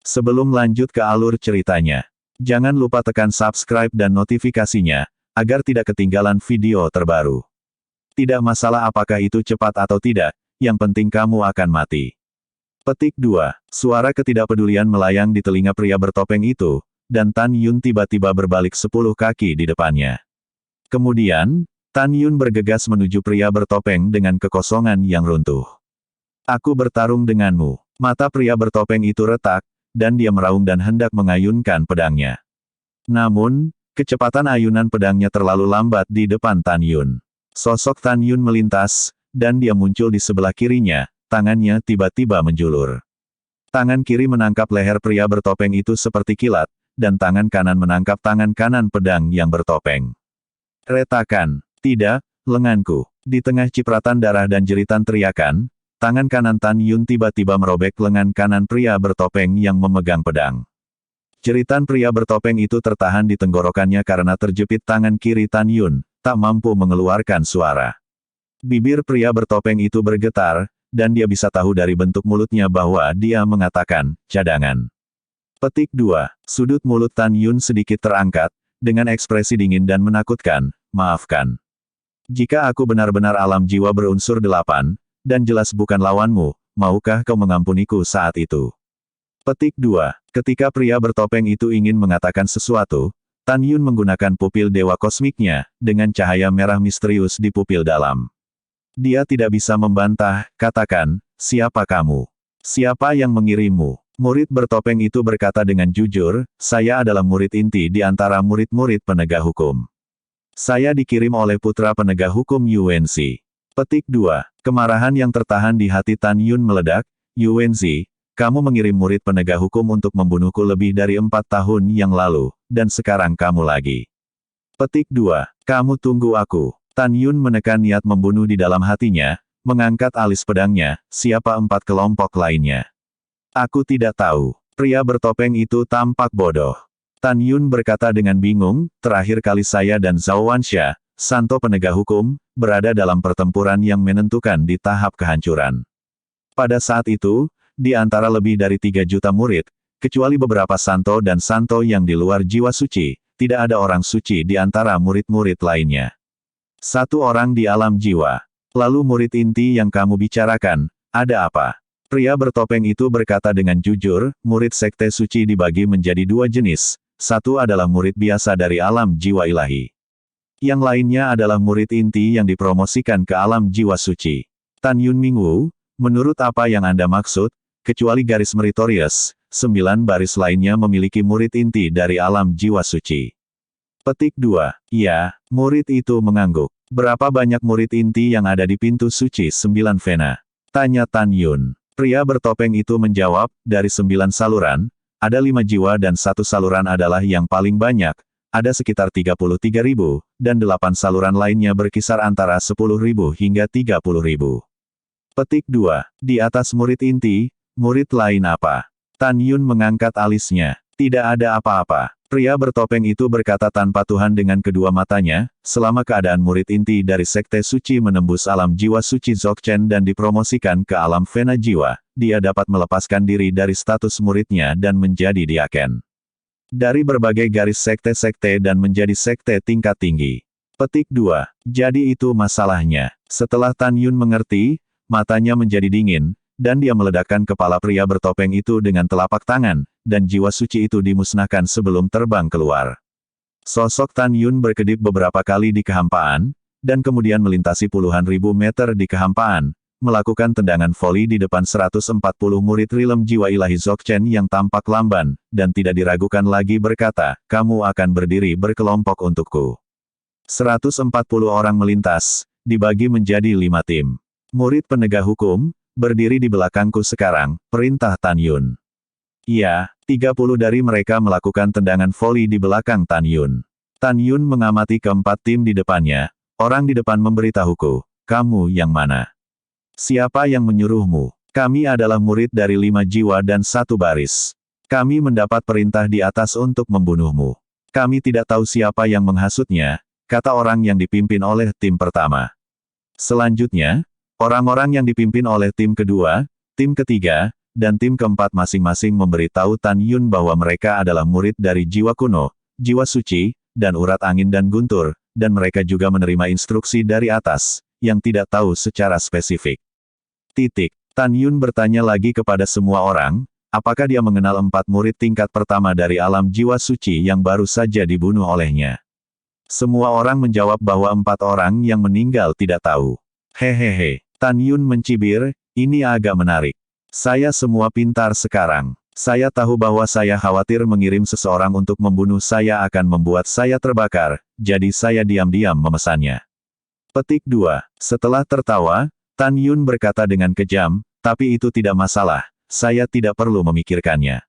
Sebelum lanjut ke alur ceritanya, jangan lupa tekan subscribe dan notifikasinya, agar tidak ketinggalan video terbaru. Tidak masalah apakah itu cepat atau tidak, yang penting kamu akan mati. Petik 2. Suara ketidakpedulian melayang di telinga pria bertopeng itu, dan Tan Yun tiba-tiba berbalik 10 kaki di depannya. Kemudian, Tan Yun bergegas menuju pria bertopeng dengan kekosongan yang runtuh. Aku bertarung denganmu. Mata pria bertopeng itu retak, dan dia meraung dan hendak mengayunkan pedangnya. Namun, kecepatan ayunan pedangnya terlalu lambat di depan Tan Yun. Sosok Tan Yun melintas, dan dia muncul di sebelah kirinya, tangannya tiba-tiba menjulur. Tangan kiri menangkap leher pria bertopeng itu seperti kilat, dan tangan kanan menangkap tangan kanan pedang yang bertopeng. Retakan, tidak, lenganku. Di tengah cipratan darah dan jeritan teriakan, tangan kanan Tan Yun tiba-tiba merobek lengan kanan pria bertopeng yang memegang pedang. Jeritan pria bertopeng itu tertahan di tenggorokannya karena terjepit tangan kiri Tan Yun, tak mampu mengeluarkan suara. Bibir pria bertopeng itu bergetar, dan dia bisa tahu dari bentuk mulutnya bahwa dia mengatakan, cadangan. Petik 2. Sudut mulut Tan Yun sedikit terangkat, dengan ekspresi dingin dan menakutkan, maafkan. Jika aku benar-benar alam jiwa berunsur 8, dan jelas bukan lawanmu, maukah kau mengampuniku saat itu? Petik 2. Ketika pria bertopeng itu ingin mengatakan sesuatu, Tan Yun menggunakan pupil dewa kosmiknya, dengan cahaya merah misterius di pupil dalam. Dia tidak bisa membantah, katakan, siapa kamu? Siapa yang mengirimmu? Murid bertopeng itu berkata dengan jujur, saya adalah murid inti di antara murid-murid penegak hukum. Saya dikirim oleh putra penegak hukum UNC. Petik 2. Kemarahan yang tertahan di hati Tan Yun meledak, UNC, kamu mengirim murid penegak hukum untuk membunuhku lebih dari 4 tahun yang lalu, dan sekarang kamu lagi. Petik 2. Kamu tunggu aku. Tan Yun menekan niat membunuh di dalam hatinya, mengangkat alis pedangnya, siapa 4 kelompok lainnya? Aku tidak tahu. Pria bertopeng itu tampak bodoh. Tan Yun berkata dengan bingung, terakhir kali saya dan Zhao Wansha, Santo penegak hukum, berada dalam pertempuran yang menentukan di tahap kehancuran. Pada saat itu, di antara lebih dari 3 juta murid, kecuali beberapa Santo dan Santo yang di luar jiwa suci, tidak ada orang suci di antara murid-murid lainnya. 1 orang di alam jiwa. Lalu murid inti yang kamu bicarakan, ada apa? Pria bertopeng itu berkata dengan jujur, murid sekte suci dibagi menjadi 2 jenis, satu adalah murid biasa dari alam jiwa ilahi. Yang lainnya adalah murid inti yang dipromosikan ke alam jiwa suci. Tan Yun Mingwu, menurut apa yang Anda maksud? Kecuali garis meritorius, 9 baris lainnya memiliki murid inti dari alam jiwa suci. Petik 2. Ya, murid itu mengangguk. Berapa banyak murid inti yang ada di pintu suci 9 Vena? Tanya Tan Yun. Pria bertopeng itu menjawab, dari 9 saluran, ada 5 jiwa dan 1 saluran adalah yang paling banyak, ada sekitar 33.000, dan 8 saluran lainnya berkisar antara 10.000 hingga 30.000. Petik 2. Di atas murid inti, murid lain apa? Tan Yun mengangkat alisnya. Tidak ada apa-apa. Pria bertopeng itu berkata tanpa Tuhan dengan kedua matanya, selama keadaan murid inti dari sekte suci menembus alam jiwa suci Dzogchen dan dipromosikan ke alam Vena jiwa, dia dapat melepaskan diri dari status muridnya dan menjadi diaken. Dari berbagai garis sekte-sekte dan menjadi sekte tingkat tinggi. Petik 2. Jadi itu masalahnya. Setelah Tan Yun mengerti, matanya menjadi dingin, dan dia meledakkan kepala pria bertopeng itu dengan telapak tangan, dan jiwa suci itu dimusnahkan sebelum terbang keluar. Sosok Tan Yun berkedip beberapa kali di kehampaan, dan kemudian melintasi puluhan ribu meter di kehampaan, melakukan tendangan voli di depan 140 murid rilem jiwa ilahi Dzogchen yang tampak lamban, dan tidak diragukan lagi berkata, kamu akan berdiri berkelompok untukku. 140 orang melintas, dibagi menjadi 5 tim. Murid penegak hukum, berdiri di belakangku sekarang, perintah Tan Yun. Iya, 30 dari mereka melakukan tendangan voli di belakang Tan Yun. Tan Yun mengamati keempat tim di depannya, orang di depan memberitahuku, kamu yang mana? Siapa yang menyuruhmu? Kami adalah murid dari 5 jiwa dan 1 baris. Kami mendapat perintah di atas untuk membunuhmu. Kami tidak tahu siapa yang menghasutnya, kata orang yang dipimpin oleh tim pertama. Selanjutnya, orang-orang yang dipimpin oleh tim kedua, tim ketiga, dan tim keempat masing-masing memberitahu Tan Yun bahwa mereka adalah murid dari jiwa kuno, jiwa suci, dan urat angin dan guntur, dan mereka juga menerima instruksi dari atas, yang tidak tahu secara spesifik. Tan Yun bertanya lagi kepada semua orang, apakah dia mengenal 4 murid tingkat pertama dari alam jiwa suci yang baru saja dibunuh olehnya. Semua orang menjawab bahwa 4 orang yang meninggal tidak tahu. Hehehe, Tan Yun mencibir, ini agak menarik. Saya semua pintar sekarang. Saya tahu bahwa saya khawatir mengirim seseorang untuk membunuh saya akan membuat saya terbakar, jadi saya diam-diam memesannya. Petik 2. Setelah tertawa, Tan Yun berkata dengan kejam, tapi itu tidak masalah, saya tidak perlu memikirkannya.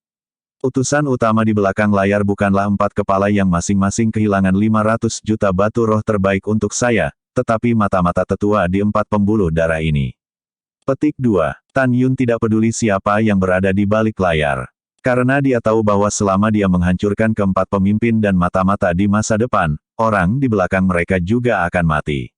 Utusan utama di belakang layar bukanlah 4 kepala yang masing-masing kehilangan 500 juta batu roh terbaik untuk saya, tetapi mata-mata tetua di 4 pembuluh darah ini. Petik 2. Tan Yun tidak peduli siapa yang berada di balik layar. Karena dia tahu bahwa selama dia menghancurkan keempat pemimpin dan mata-mata di masa depan, orang di belakang mereka juga akan mati.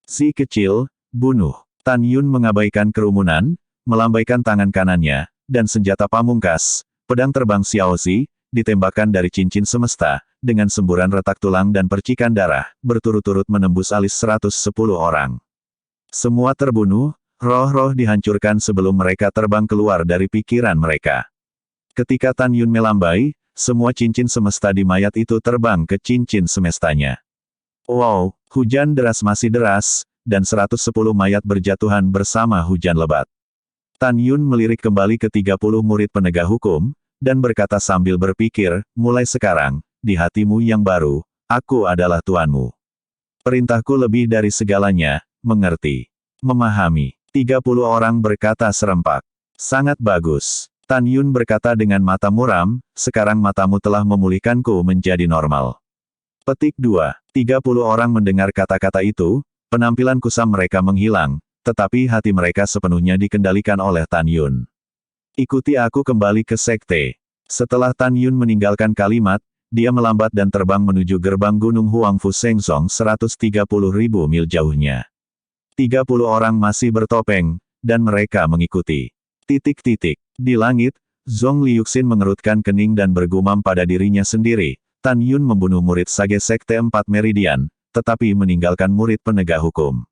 Si kecil, bunuh. Tan Yun mengabaikan kerumunan, melambaikan tangan kanannya, dan senjata pamungkas, pedang terbang Xiaozi, ditembakkan dari cincin semesta, dengan semburan retak tulang dan percikan darah, berturut-turut menembus alis 110 orang. Semua terbunuh, roh-roh dihancurkan sebelum mereka terbang keluar dari pikiran mereka. Ketika Tan Yun melambai, semua cincin semesta di mayat itu terbang ke cincin semestanya. Wow, hujan deras masih deras, dan 110 mayat berjatuhan bersama hujan lebat. Tan Yun melirik kembali ke 30 murid penegak hukum, dan berkata sambil berpikir, mulai sekarang, di hatimu yang baru, aku adalah tuanmu. Perintahku lebih dari segalanya, mengerti. Memahami. 30 orang berkata serempak. Sangat bagus. Tan Yun berkata dengan mata muram, sekarang matamu telah memulihkanku menjadi normal. Petik 2. 30 orang mendengar kata-kata itu, penampilan kusam mereka menghilang, tetapi hati mereka sepenuhnya dikendalikan oleh Tan Yun. Ikuti aku kembali ke sekte. Setelah Tan Yun meninggalkan kalimat, dia melambat dan terbang menuju gerbang Gunung Huangfu Sengsong 130.000 mil jauhnya. 30 orang masih bertopeng, dan mereka mengikuti. Di langit, Zhong Liuxin mengerutkan kening dan bergumam pada dirinya sendiri, Tan Yun membunuh murid Sage Sekte 4 Meridian, tetapi meninggalkan murid penegak hukum.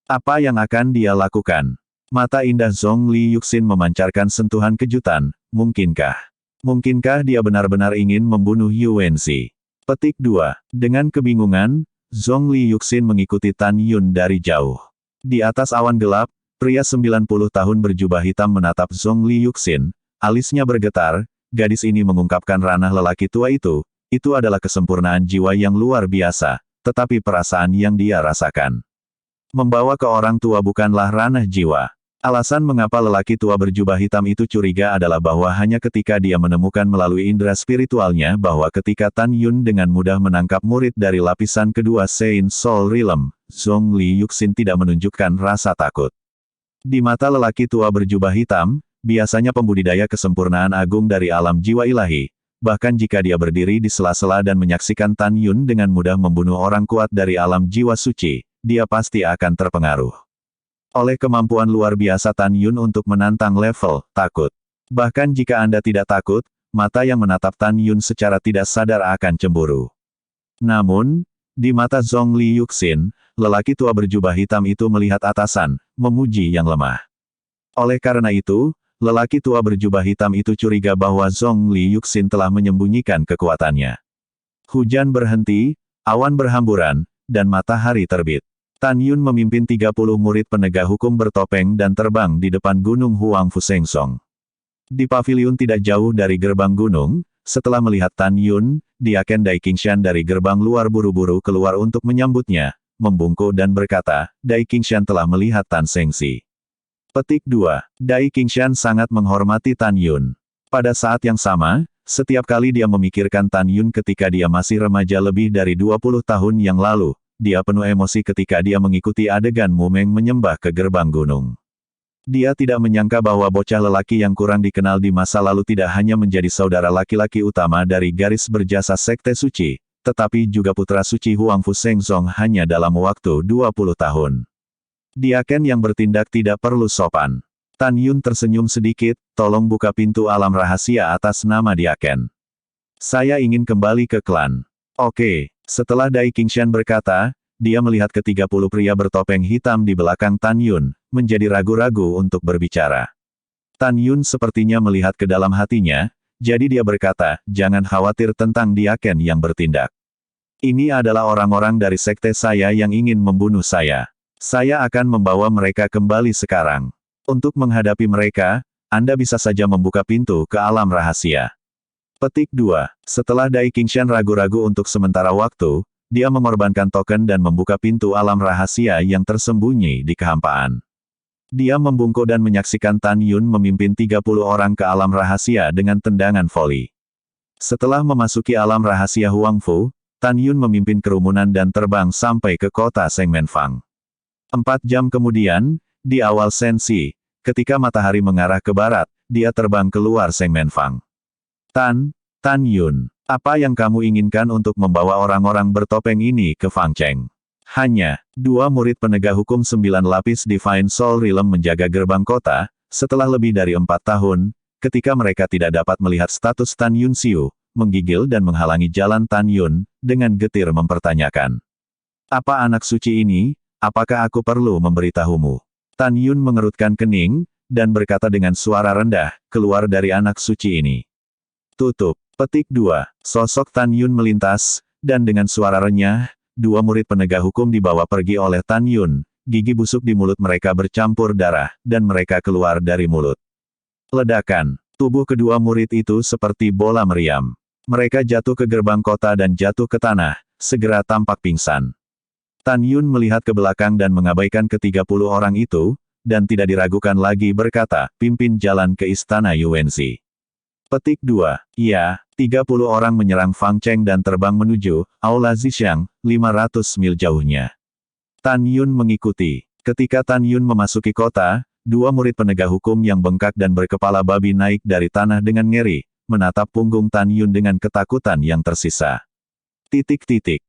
Apa yang akan dia lakukan? Mata indah Zhong Liuxin memancarkan sentuhan kejutan, mungkinkah? Mungkinkah dia benar-benar ingin membunuh Yuanzi? Petik 2. Dengan kebingungan, Zhong Liuxin mengikuti Tan Yun dari jauh. Di atas awan gelap, pria 90 tahun berjubah hitam menatap Zhong Liuxin, alisnya bergetar, gadis ini mengungkapkan ranah lelaki tua itu adalah kesempurnaan jiwa yang luar biasa, tetapi perasaan yang dia rasakan. Membawa ke orang tua bukanlah ranah jiwa. Alasan mengapa lelaki tua berjubah hitam itu curiga adalah bahwa hanya ketika dia menemukan melalui indera spiritualnya bahwa ketika Tan Yun dengan mudah menangkap murid dari lapisan kedua Saint Soul Realm, Zhong Liuxin tidak menunjukkan rasa takut. Di mata lelaki tua berjubah hitam, biasanya pembudidaya kesempurnaan agung dari alam jiwa ilahi, bahkan jika dia berdiri di sela-sela dan menyaksikan Tan Yun dengan mudah membunuh orang kuat dari alam jiwa suci, dia pasti akan terpengaruh oleh kemampuan luar biasa Tan Yun untuk menantang level takut. Bahkan jika Anda tidak takut, mata yang menatap Tan Yun secara tidak sadar akan cemburu. Namun, di mata Zhong Liuxin, lelaki tua berjubah hitam itu melihat atasan, memuji yang lemah. Oleh karena itu, lelaki tua berjubah hitam itu curiga bahwa Zhong Liuxin telah menyembunyikan kekuatannya. Hujan berhenti, awan berhamburan, dan matahari terbit. Tan Yun memimpin 30 murid penegak hukum bertopeng dan terbang di depan Gunung Huangfu Sengsong. Di paviliun tidak jauh dari gerbang gunung, setelah melihat Tan Yun, Diaken Dai Qingshan dari gerbang luar buru-buru keluar untuk menyambutnya, membungkuk dan berkata, Dai Qingshan telah melihat Tan Sengxi. Petik 2. Dai Qingshan sangat menghormati Tan Yun. Pada saat yang sama, setiap kali dia memikirkan Tan Yun ketika dia masih remaja lebih dari 20 tahun yang lalu, dia penuh emosi ketika dia mengikuti adegan Mumeng menyembah ke gerbang gunung. Dia tidak menyangka bahwa bocah lelaki yang kurang dikenal di masa lalu tidak hanya menjadi saudara laki-laki utama dari garis berjasa Sekte Suci, tetapi juga putra suci Huangfu Sengsong hanya dalam waktu 20 tahun. Diaken yang bertindak tidak perlu sopan. Tan Yun tersenyum sedikit, tolong buka pintu alam rahasia atas nama Diaken. Saya ingin kembali ke klan. Oke, setelah Dai Qingshan berkata, dia melihat ke-30 pria bertopeng hitam di belakang Tan Yun, menjadi ragu-ragu untuk berbicara. Tan Yun sepertinya melihat ke dalam hatinya, jadi dia berkata, jangan khawatir tentang Diaken yang bertindak. Ini adalah orang-orang dari sekte saya yang ingin membunuh saya. Saya akan membawa mereka kembali sekarang. Untuk menghadapi mereka, Anda bisa saja membuka pintu ke alam rahasia. Petik 2. Setelah Dai Qingshan ragu-ragu untuk sementara waktu, dia mengorbankan token dan membuka pintu alam rahasia yang tersembunyi di kehampaan. Dia membungkuk dan menyaksikan Tan Yun memimpin 30 orang ke alam rahasia dengan tendangan voli. Setelah memasuki alam rahasia Huangfu, Tan Yun memimpin kerumunan dan terbang sampai ke kota Shengmenfang. 4 jam kemudian, di awal Sensi, ketika matahari mengarah ke barat, dia terbang keluar Shengmenfang. Tan Yun, apa yang kamu inginkan untuk membawa orang-orang bertopeng ini ke Fangcheng? Hanya, 2 murid penegak hukum 9 lapis Divine Soul Realm menjaga gerbang kota, setelah lebih dari 4 tahun, ketika mereka tidak dapat melihat status Tan Yun Xiu, menggigil dan menghalangi jalan Tan Yun, dengan getir mempertanyakan. Apa anak suci ini, apakah aku perlu memberitahumu? Tan Yun mengerutkan kening, dan berkata dengan suara rendah, keluar dari anak suci ini. Tutup. Petik 2. Sosok Tan Yun melintas, dan dengan suara renyah, 2 murid penegak hukum dibawa pergi oleh Tan Yun, gigi busuk di mulut mereka bercampur darah, dan mereka keluar dari mulut. Ledakan. Tubuh kedua murid itu seperti bola meriam. Mereka jatuh ke gerbang kota dan jatuh ke tanah, segera tampak pingsan. Tan Yun melihat ke belakang dan mengabaikan ke-30 orang itu, dan tidak diragukan lagi berkata, pimpin jalan ke istana Yuanzi. Petik 2. Ya, 30 orang menyerang Fangcheng dan terbang menuju Aula Zhixiang, 500 mil jauhnya. Tan Yun mengikuti. Ketika Tan Yun memasuki kota, 2 murid penegak hukum yang bengkak dan berkepala babi naik dari tanah dengan ngeri, menatap punggung Tan Yun dengan ketakutan yang tersisa.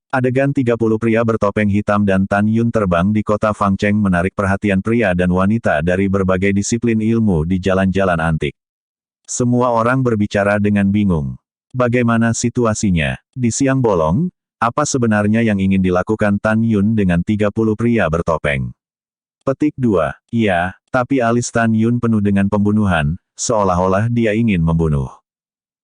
Adegan 30 pria bertopeng hitam dan Tan Yun terbang di kota Fangcheng menarik perhatian pria dan wanita dari berbagai disiplin ilmu di jalan-jalan antik. Semua orang berbicara dengan bingung. Bagaimana situasinya? Di siang bolong, apa sebenarnya yang ingin dilakukan Tan Yun dengan 30 pria bertopeng? Petik 2. Ya, tapi alis Tan Yun penuh dengan pembunuhan, seolah-olah dia ingin membunuh.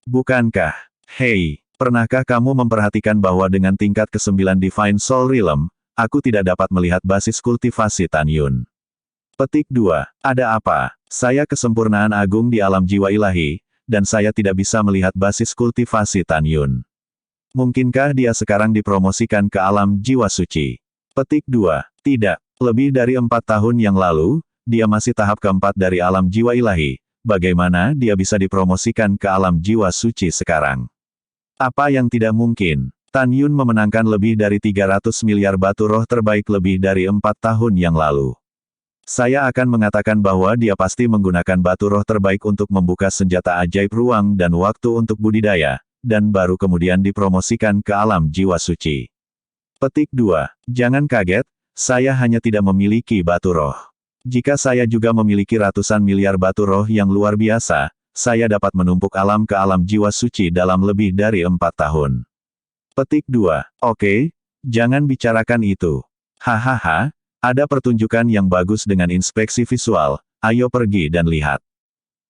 Bukankah? Hei! Pernahkah kamu memperhatikan bahwa dengan tingkat ke-9 Divine Soul Realm, aku tidak dapat melihat basis kultivasi Tan Yun? Petik 2. Ada apa? Saya kesempurnaan agung di alam jiwa ilahi, dan saya tidak bisa melihat basis kultivasi Tan Yun. Mungkinkah dia sekarang dipromosikan ke alam jiwa suci? Petik 2. Tidak. Lebih dari 4 tahun yang lalu, dia masih tahap keempat dari alam jiwa ilahi. Bagaimana dia bisa dipromosikan ke alam jiwa suci sekarang? Apa yang tidak mungkin? Tan Yun memenangkan lebih dari 300 miliar batu roh terbaik lebih dari 4 tahun yang lalu. Saya akan mengatakan bahwa dia pasti menggunakan batu roh terbaik untuk membuka senjata ajaib ruang dan waktu untuk budidaya, dan baru kemudian dipromosikan ke alam jiwa suci. Petik 2. Jangan kaget, saya hanya tidak memiliki batu roh. Jika saya juga memiliki ratusan miliar batu roh yang luar biasa, saya dapat menumpuk alam ke alam jiwa suci dalam lebih dari 4 tahun. Petik 2. Oke, jangan bicarakan itu. Hahaha, ada pertunjukan yang bagus dengan inspeksi visual, ayo pergi dan lihat.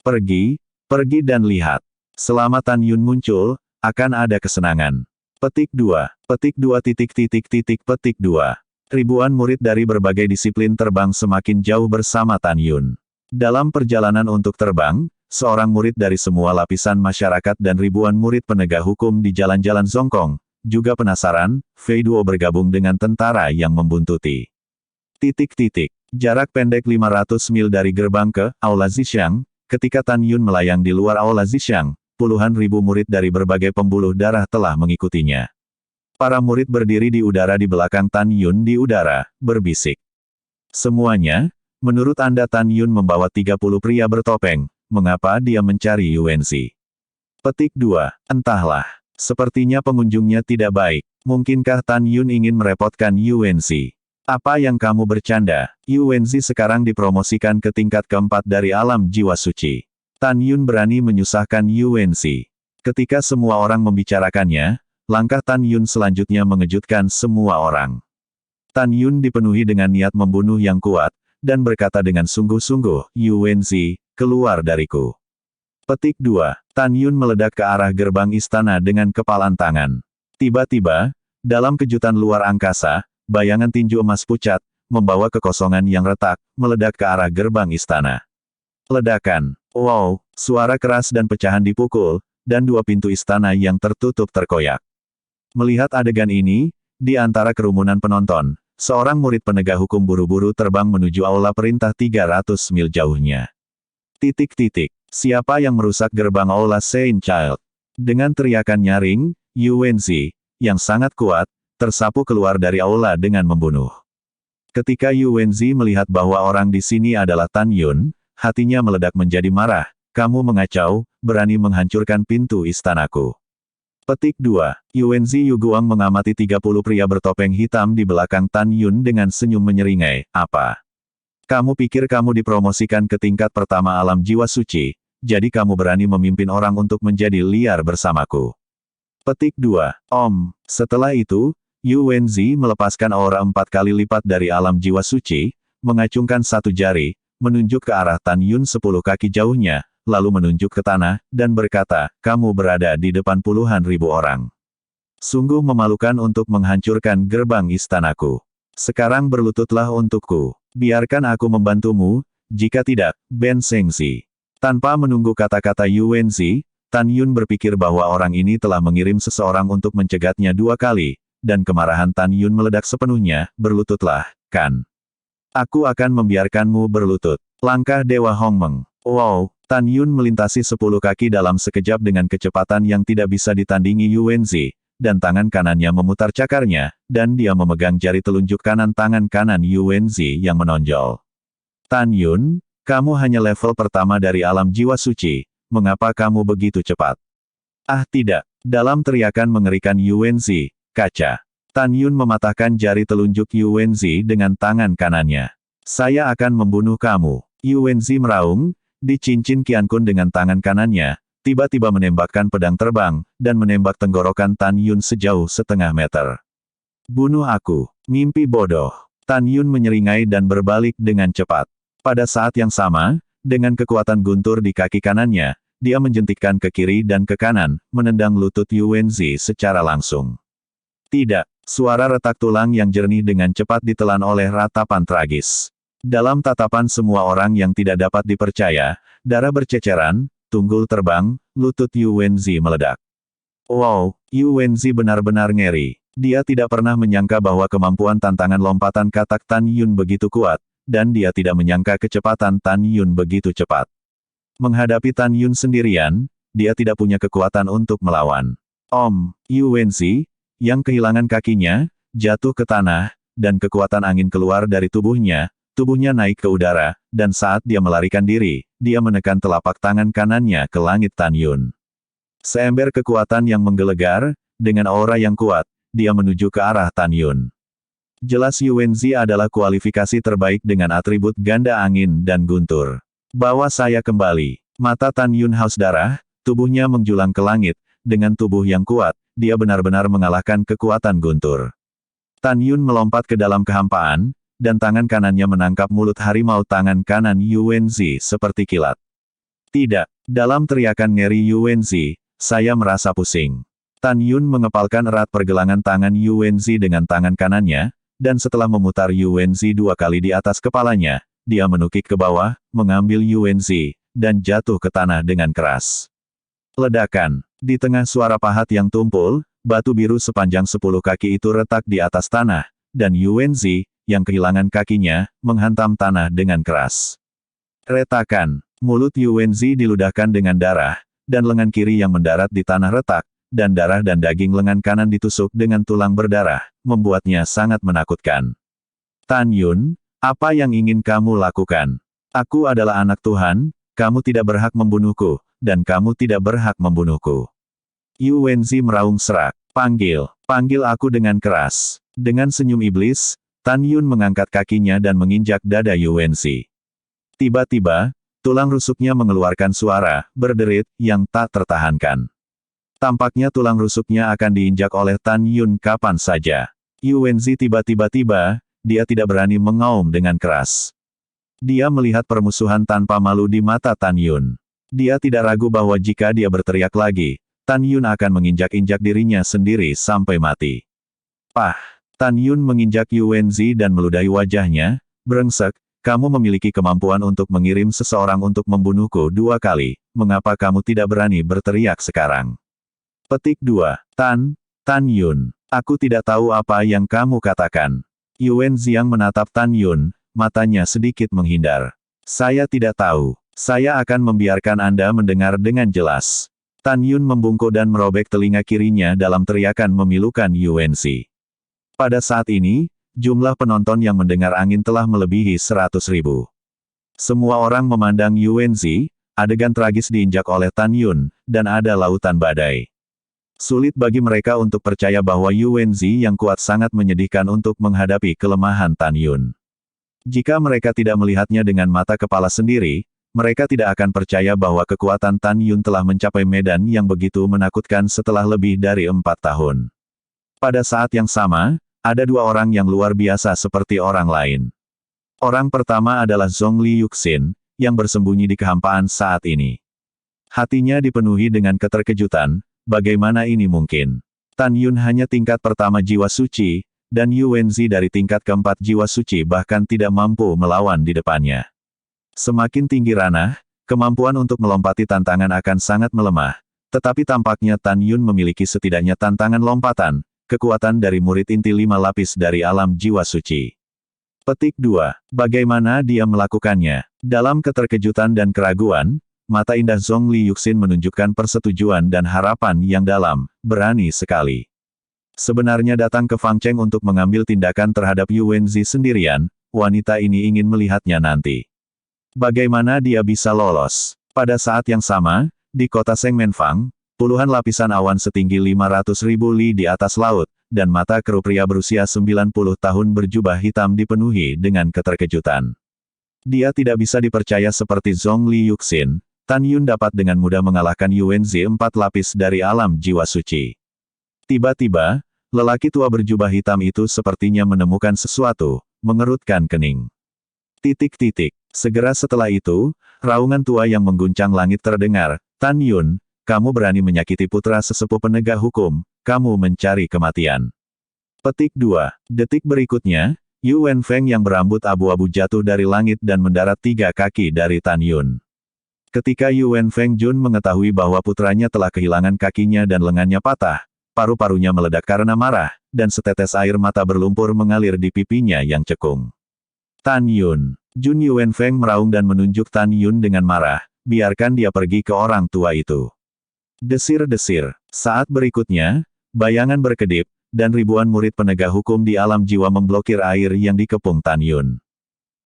Pergi dan lihat. Selama Tan Yun muncul, akan ada kesenangan. Petik 2. Petik 2. Petik 2. Ribuan murid dari berbagai disiplin terbang semakin jauh bersama Tan Yun. Dalam perjalanan untuk terbang, seorang murid dari semua lapisan masyarakat dan ribuan murid penegak hukum di jalan-jalan Zongkong, juga penasaran, Fei Duo bergabung dengan tentara yang membuntuti. Jarak pendek 500 mil dari gerbang ke Aula Zhixiang, ketika Tan Yun melayang di luar Aula Zhixiang, puluhan ribu murid dari berbagai pembuluh darah telah mengikutinya. Para murid berdiri di udara di belakang Tan Yun di udara, berbisik. Semuanya, menurut Anda Tan Yun membawa 30 pria bertopeng, mengapa dia mencari Yuanzi? Petik 2. Entahlah. Sepertinya pengunjungnya tidak baik. Mungkinkah Tan Yun ingin merepotkan Yuanzi? Apa yang kamu bercanda? Yu Wenzi sekarang dipromosikan ke tingkat keempat dari alam jiwa suci. Tan Yun berani menyusahkan Yu Wenzi. Ketika semua orang membicarakannya, langkah Tan Yun selanjutnya mengejutkan semua orang. Tan Yun dipenuhi dengan niat membunuh yang kuat, dan berkata dengan sungguh-sungguh, Yu Wenzi, keluar dariku. Petik 2. Tan Yun meledak ke arah gerbang istana dengan kepalan tangan. Tiba-tiba, dalam kejutan luar angkasa, bayangan tinju emas pucat, membawa kekosongan yang retak, meledak ke arah gerbang istana. Ledakan. Wow, suara keras dan pecahan dipukul, dan dua pintu istana yang tertutup terkoyak. Melihat adegan ini, di antara kerumunan penonton, seorang murid penegak hukum buru-buru terbang menuju aula perintah 300 mil jauhnya. Siapa yang merusak gerbang aula Saint Child? Dengan teriakan nyaring, Yu Wenzi, yang sangat kuat, tersapu keluar dari aula dengan membunuh. Ketika Yu Wenzi melihat bahwa orang di sini adalah Tan Yun, hatinya meledak menjadi marah. Kamu mengacau, berani menghancurkan pintu istanaku. Petik 2. Yu Wenzi Yu Guang mengamati 30 pria bertopeng hitam di belakang Tan Yun dengan senyum menyeringai. Apa? Kamu pikir kamu dipromosikan ke tingkat pertama alam jiwa suci, jadi kamu berani memimpin orang untuk menjadi liar bersamaku. Petik 2. Setelah itu, Yu Wenzi melepaskan aura 4 kali lipat dari alam jiwa suci, mengacungkan satu jari, menunjuk ke arah Tan Yun 10 kaki jauhnya, lalu menunjuk ke tanah, dan berkata, kamu berada di depan puluhan ribu orang. Sungguh memalukan untuk menghancurkan gerbang istanaku. Sekarang berlututlah untukku. Biarkan aku membantumu, jika tidak, Ben Sengzi. Tanpa menunggu kata-kata Yu Wenzi, Tan Yun berpikir bahwa orang ini telah mengirim seseorang untuk mencegatnya 2 kali, dan kemarahan Tan Yun meledak sepenuhnya, berlututlah, kan? Aku akan membiarkanmu berlutut. Langkah Dewa Hongmeng. Wow, Tan Yun melintasi 10 kaki dalam sekejap dengan kecepatan yang tidak bisa ditandingi Yu Wenzi, dan tangan kanannya memutar cakarnya, dan dia memegang jari telunjuk kanan tangan kanan Yu Wenzi yang menonjol. Tan Yun, kamu hanya level pertama dari alam jiwa suci, mengapa kamu begitu cepat? Ah tidak, dalam teriakan mengerikan Yu Wenzi, kaca. Tan Yun mematahkan jari telunjuk Yu Wenzi dengan tangan kanannya. Saya akan membunuh kamu. Yu Wenzi meraung, di cincin Qiankun dengan tangan kanannya, tiba-tiba menembakkan pedang terbang, dan menembak tenggorokan Tan Yun sejauh setengah meter. Bunuh aku. Mimpi bodoh. Tan Yun menyeringai dan berbalik dengan cepat. Pada saat yang sama, dengan kekuatan guntur di kaki kanannya, dia menjentikkan ke kiri dan ke kanan, menendang lutut Yu Wenzi secara langsung. Tidak, suara retak tulang yang jernih dengan cepat ditelan oleh ratapan tragis. Dalam tatapan semua orang yang tidak dapat dipercaya, darah berceceran, tunggul terbang, lutut Yu Wenzi meledak. Wow, Yu Wenzi benar-benar ngeri. Dia tidak pernah menyangka bahwa kemampuan tantangan lompatan katak Tan Yun begitu kuat, dan dia tidak menyangka kecepatan Tan Yun begitu cepat. Menghadapi Tan Yun sendirian, dia tidak punya kekuatan untuk melawan. Yu Wenzi, yang kehilangan kakinya, jatuh ke tanah, dan kekuatan angin keluar dari tubuhnya naik ke udara, dan saat dia melarikan diri, dia menekan telapak tangan kanannya ke langit Tan Yun. Seember kekuatan yang menggelegar, dengan aura yang kuat, dia menuju ke arah Tan Yun. Jelas Yu Wenzi adalah kualifikasi terbaik dengan atribut ganda angin dan guntur. Bawa saya kembali. Mata Tan Yun haus darah, tubuhnya menjulang ke langit, dengan tubuh yang kuat, dia benar-benar mengalahkan kekuatan guntur. Tan Yun melompat ke dalam kehampaan, dan tangan kanannya menangkap mulut harimau tangan kanan Yu Wenzi seperti kilat. Tidak, dalam teriakan ngeri Yu Wenzi, saya merasa pusing. Tan Yun mengepalkan erat pergelangan tangan Yu Wenzi dengan tangan kanannya, dan setelah memutar Yu Wenzi 2 kali di atas kepalanya, dia menukik ke bawah, mengambil Yu Wenzi, dan jatuh ke tanah dengan keras. Ledakan. Di tengah suara pahat yang tumpul, batu biru sepanjang 10 kaki itu retak di atas tanah, dan Yu Wenzi, yang kehilangan kakinya, menghantam tanah dengan keras. Retakan. Mulut Yu Wenzi diludahkan dengan darah, dan lengan kiri yang mendarat di tanah retak, dan darah dan daging lengan kanan ditusuk dengan tulang berdarah, membuatnya sangat menakutkan. Tan Yun, apa yang ingin kamu lakukan? Aku adalah anak Tuhan, kamu tidak berhak membunuhku, dan kamu tidak berhak membunuhku. Yu Wenzi meraung serak. Panggil aku dengan keras. Dengan senyum iblis, Tan Yun mengangkat kakinya dan menginjak dada Yuanzi. Tiba-tiba, tulang rusuknya mengeluarkan suara, berderit, yang tak tertahankan. Tampaknya tulang rusuknya akan diinjak oleh Tan Yun kapan saja. Yuanzi tiba-tiba, dia tidak berani mengaum dengan keras. Dia melihat permusuhan tanpa malu di mata Tan Yun. Dia tidak ragu bahwa jika dia berteriak lagi, Tan Yun akan menginjak-injak dirinya sendiri sampai mati. Pah! Tan Yun menginjak Yuanzi dan meludahi wajahnya, brengsek, kamu memiliki kemampuan untuk mengirim seseorang untuk membunuhku 2 kali, mengapa kamu tidak berani berteriak sekarang? Petik 2. Tan Yun, aku tidak tahu apa yang kamu katakan. Yuanzi yang menatap Tan Yun, matanya sedikit menghindar. Saya tidak tahu. Saya akan membiarkan Anda mendengar dengan jelas. Tan Yun membungkuk dan merobek telinga kirinya dalam teriakan memilukan Yuanzi. Pada saat ini, jumlah penonton yang mendengar angin telah melebihi 100.000. Semua orang memandang Yuanzi, adegan tragis diinjak oleh Tan Yun, dan ada lautan badai. Sulit bagi mereka untuk percaya bahwa Yuanzi yang kuat sangat menyedihkan untuk menghadapi kelemahan Tan Yun. Jika mereka tidak melihatnya dengan mata kepala sendiri, mereka tidak akan percaya bahwa kekuatan Tan Yun telah mencapai medan yang begitu menakutkan setelah lebih dari 4 tahun. Pada saat yang sama, ada 2 orang yang luar biasa seperti orang lain. Orang pertama adalah Zhongli Yuxin, yang bersembunyi di kehampaan saat ini. Hatinya dipenuhi dengan keterkejutan, bagaimana ini mungkin? Tan Yun hanya tingkat pertama jiwa suci, dan Yuanzi dari tingkat keempat jiwa suci bahkan tidak mampu melawan di depannya. Semakin tinggi ranah, kemampuan untuk melompati tantangan akan sangat melemah, tetapi tampaknya Tan Yun memiliki setidaknya tantangan lompatan, kekuatan dari murid inti 5 lapis dari alam jiwa suci. Petik 2. Bagaimana dia melakukannya? Dalam keterkejutan dan keraguan, mata indah Zhongli Yuxin menunjukkan persetujuan dan harapan yang dalam, berani sekali. Sebenarnya datang ke Fang Cheng untuk mengambil tindakan terhadap Yuanzi sendirian, wanita ini ingin melihatnya nanti. Bagaimana dia bisa lolos? Pada saat yang sama, di kota Shengmenfang, puluhan lapisan awan setinggi 500.000 li di atas laut, dan mata kerup pria berusia 90 tahun berjubah hitam dipenuhi dengan keterkejutan. Dia tidak bisa dipercaya seperti Zhongli Yuxin, Tan Yun dapat dengan mudah mengalahkan Yuanzi 4 lapis dari alam jiwa suci. Tiba-tiba, lelaki tua berjubah hitam itu sepertinya menemukan sesuatu, mengerutkan kening. Segera setelah itu, raungan tua yang mengguncang langit terdengar, Tan Yun, kamu berani menyakiti putra sesepuh penegak hukum, kamu mencari kematian. Petik 2. Detik berikutnya, Yu Wenfeng yang berambut abu-abu jatuh dari langit dan mendarat 3 kaki dari Tan Yun. Ketika Yu Wenfeng Jun mengetahui bahwa putranya telah kehilangan kakinya dan lengannya patah, paru-parunya meledak karena marah, dan setetes air mata berlumpur mengalir di pipinya yang cekung. Tan Yun. Jun Yu Wenfeng meraung dan menunjuk Tan Yun dengan marah, biarkan dia pergi ke orang tua itu. Desir-desir. Saat berikutnya, bayangan berkedip, dan ribuan murid penegak hukum di alam jiwa memblokir air yang dikepung Tan Yun.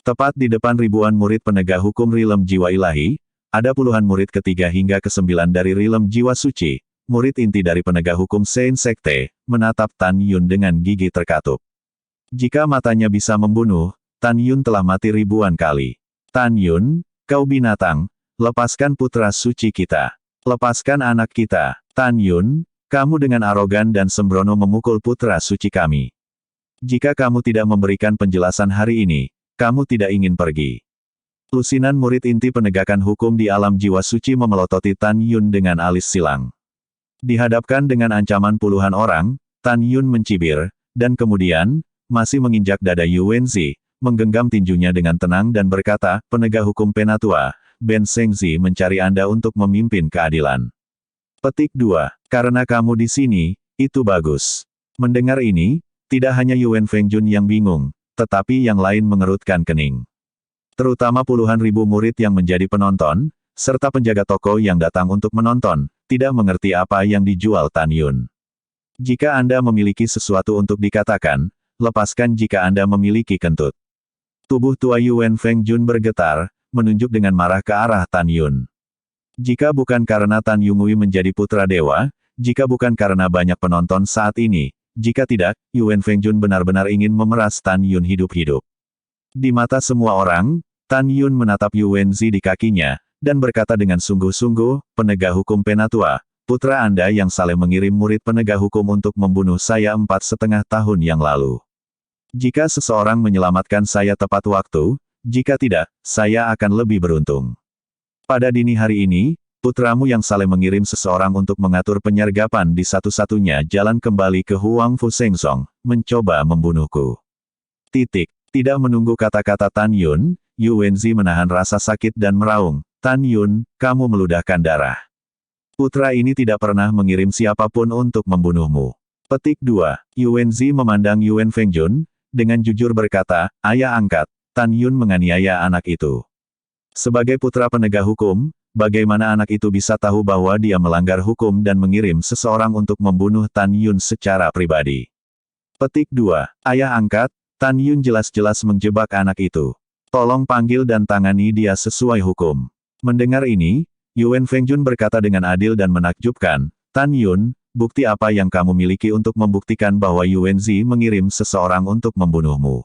Tepat di depan ribuan murid penegak hukum Rilem Jiwa Ilahi, ada puluhan murid ketiga hingga ke-9 dari Rilem Jiwa Suci, murid inti dari penegak hukum Sein Sekte, menatap Tan Yun dengan gigi terkatup. Jika matanya bisa membunuh, Tan Yun telah mati ribuan kali. Tan Yun, kau binatang, lepaskan putra suci kita. Lepaskan anak kita. Tan Yun, kamu dengan arogan dan sembrono memukul putra suci kami. Jika kamu tidak memberikan penjelasan hari ini, kamu tidak ingin pergi. Lusinan murid inti penegakan hukum di alam jiwa suci memelototi Tan Yun dengan alis silang. Dihadapkan dengan ancaman puluhan orang, Tan Yun mencibir, dan kemudian, masih menginjak dada Yuanzi, menggenggam tinjunya dengan tenang dan berkata, penegak hukum Penatua, Ben Shengzi mencari Anda untuk memimpin keadilan. Petik 2. Karena kamu di sini, itu bagus. Mendengar ini, tidak hanya Yu Wenfeng Jun yang bingung, tetapi yang lain mengerutkan kening. Terutama puluhan ribu murid yang menjadi penonton, serta penjaga toko yang datang untuk menonton, tidak mengerti apa yang dijual Tan Yun. Jika Anda memiliki sesuatu untuk dikatakan, lepaskan jika Anda memiliki kentut. Tubuh tua Yu Wenfeng Jun bergetar, menunjuk dengan marah ke arah Tan Yun. Jika bukan karena Tan Yunhui menjadi putra dewa, jika bukan karena banyak penonton saat ini, jika tidak, Yuan Fengjun benar-benar ingin memeras Tan Yun hidup-hidup. Di mata semua orang, Tan Yun menatap Yuan Zi di kakinya, dan berkata dengan sungguh-sungguh, penegak hukum Penatua, putra Anda yang salah mengirim murid penegak hukum untuk membunuh saya 4,5 tahun yang lalu. Jika seseorang menyelamatkan saya tepat waktu, jika tidak, saya akan lebih beruntung. Pada dini hari ini, putramu yang salah mengirim seseorang untuk mengatur penyergapan di satu-satunya jalan kembali ke Huang Fu Sengsong, mencoba membunuhku. Tidak menunggu kata-kata Tan Yun, Yuan Zi menahan rasa sakit dan meraung, Tan Yun, kamu meludahkan darah. Putra ini tidak pernah mengirim siapapun untuk membunuhmu. Petik 2. Yuan Zi memandang Yuan Fengjun, dengan jujur berkata, ayah angkat, Tan Yun menganiaya anak itu. Sebagai putra penegak hukum, bagaimana anak itu bisa tahu bahwa dia melanggar hukum dan mengirim seseorang untuk membunuh Tan Yun secara pribadi? Petik 2. Ayah angkat, Tan Yun jelas-jelas menjebak anak itu. Tolong panggil dan tangani dia sesuai hukum. Mendengar ini, Yuan Fengjun berkata dengan adil dan menakjubkan, Tan Yun, bukti apa yang kamu miliki untuk membuktikan bahwa Yuan Zi mengirim seseorang untuk membunuhmu?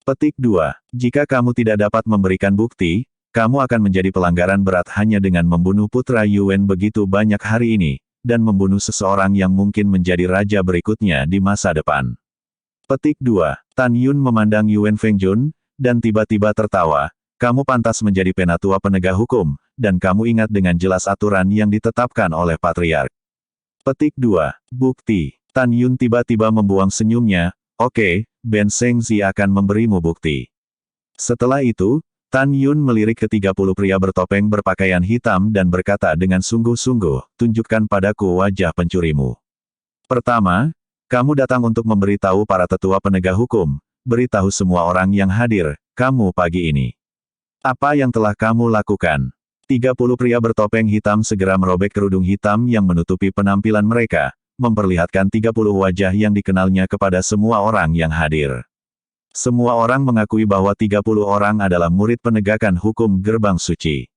Petik 2. Jika kamu tidak dapat memberikan bukti, kamu akan menjadi pelanggaran berat hanya dengan membunuh putra Yuan begitu banyak hari ini, dan membunuh seseorang yang mungkin menjadi raja berikutnya di masa depan. Petik 2. Tan Yun memandang Yuan Fengjun, dan tiba-tiba tertawa, kamu pantas menjadi penatua penegak hukum, dan kamu ingat dengan jelas aturan yang ditetapkan oleh Patriark. Petik 2. Bukti. Tan Yun tiba-tiba membuang senyumnya, oke, Ben Seng Zi akan memberimu bukti. Setelah itu, Tan Yun melirik ke 30 pria bertopeng berpakaian hitam dan berkata dengan sungguh-sungguh, tunjukkan padaku wajah pencurimu. Pertama, kamu datang untuk memberitahu para tetua penegak hukum, beritahu semua orang yang hadir, kamu pagi ini. Apa yang telah kamu lakukan? 30 pria bertopeng hitam segera merobek kerudung hitam yang menutupi penampilan mereka, memperlihatkan 30 wajah yang dikenalnya kepada semua orang yang hadir. Semua orang mengakui bahwa 30 orang adalah murid penegakan hukum Gerbang Suci.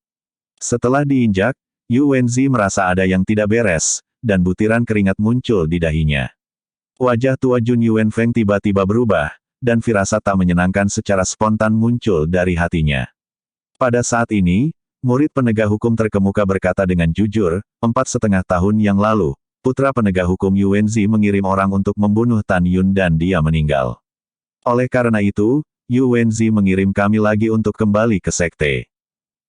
Setelah diinjak, Yuan Zi merasa ada yang tidak beres, dan butiran keringat muncul di dahinya. Wajah tua Jun Yuan Feng tiba-tiba berubah, dan firasat tak menyenangkan secara spontan muncul dari hatinya. Pada saat ini, murid penegak hukum terkemuka berkata dengan jujur, 4,5 tahun yang lalu, putra penegak hukum Yuan Zi mengirim orang untuk membunuh Tan Yun dan dia meninggal. Oleh karena itu, Yuan Zi mengirim kami lagi untuk kembali ke sekte.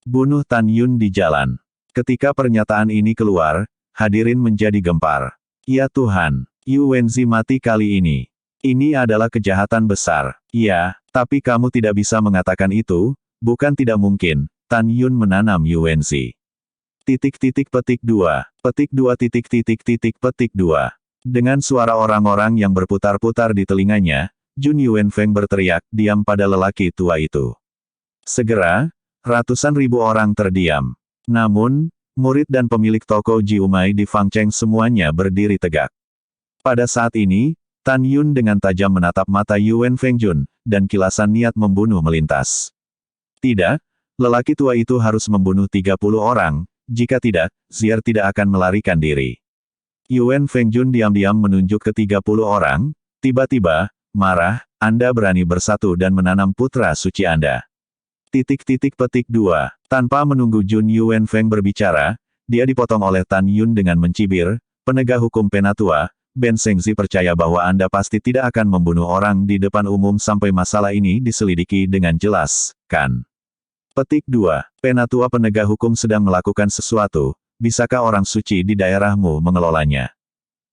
Bunuh Tan Yun di jalan. Ketika pernyataan ini keluar, hadirin menjadi gempar. Ya Tuhan, Yuan Zi mati kali ini. Ini adalah kejahatan besar. Ya, tapi kamu tidak bisa mengatakan itu, bukan tidak mungkin. Tan Yun menanam Yuan Zi. Petik 2. Petik 2. Dengan suara orang-orang yang berputar-putar di telinganya, Jun Yuan Feng berteriak, diam pada lelaki tua itu. Segera, ratusan ribu orang terdiam. Namun, murid dan pemilik toko Jiumai di Fangcheng semuanya berdiri tegak. Pada saat ini, Tan Yun dengan tajam menatap mata Yuan Fengjun, dan kilasan niat membunuh melintas. Tidak, lelaki tua itu harus membunuh 30 orang, jika tidak, Zier tidak akan melarikan diri. Yuan Fengjun diam-diam menunjuk ke 30 orang, tiba-tiba, marah, Anda berani bersatu dan menanam putra suci Anda. Petik 2. Tanpa menunggu Jun Yuan Feng berbicara, dia dipotong oleh Tan Yun dengan mencibir, penegak hukum Penatua, Ben Sengzi percaya bahwa Anda pasti tidak akan membunuh orang di depan umum sampai masalah ini diselidiki dengan jelas, kan? Petik 2. Penatua penegak hukum sedang melakukan sesuatu, bisakah orang suci di daerahmu mengelolanya?